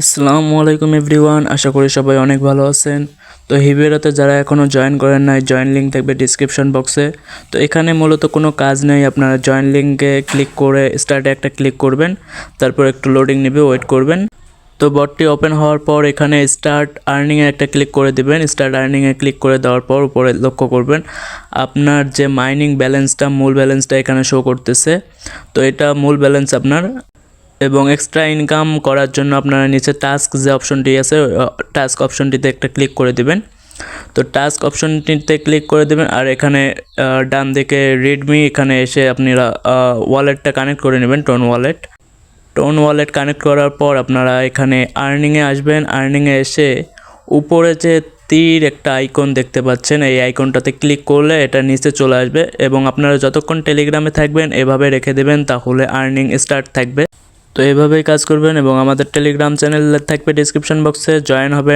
আসসালামু আলাইকুম এভরিওয়ান, আশা করি সবাই অনেক ভালো আছেন। তো হিবেরাতে যারা এখনও জয়েন করেন নাই, জয়েন লিঙ্ক থাকবে ডিসক্রিপশন বক্সে। তো এখানে মূলত কোনো কাজ নেই, আপনারা জয়েন লিঙ্কে ক্লিক করে স্টার্টে একটা ক্লিক করবেন, তারপর একটু লোডিং নেবে, ওয়েট করবেন। তো বটটি ওপেন হওয়ার পর এখানে স্টার্ট আর্নিংয়ে একটা ক্লিক করে দিবেন। স্টার্ট আর্নিংয়ে ক্লিক করে দেওয়ার পর উপরে লক্ষ্য করবেন আপনার যে মাইনিং ব্যালেন্সটা, মূল ব্যালেন্সটা এখানে শো করতেছে। তো এটা মূল ব্যালেন্স আপনার। এবং এক্সট্রা ইনকাম করার জন্য আপনারা নিচে টাস্ক যে অপশনটি আছে, টাস্ক অপশনটিতে একটা ক্লিক করে দিবেন। তো টাস্ক অপশনটিতে ক্লিক করে দেবেন, আর এখানে ডান দিকে রিডমি, এখানে এসে আপনারা ওয়ালেটটা কানেক্ট করে নেবেন, টোন ওয়ালেট কানেক্ট করার পর আপনারা এখানে আর্নিংয়ে আসবেন। আর্নিংয়ে এসে উপরে যে তীর একটা আইকন দেখতে পাচ্ছেন, এই আইকনটাতে ক্লিক করলে এটা নিচে চলে আসবে। এবং আপনারা যতক্ষণ টেলিগ্রামে থাকবেন এভাবে রেখে দেবেন, তাহলে আর্নিং স্টার্ট থাকবে। তো এভাবেই কাজ করবেন এবং আমাদের টেলিগ্রাম চ্যানেল থাকবে ডিসক্রিপশন বক্সে, জয়েন হবে।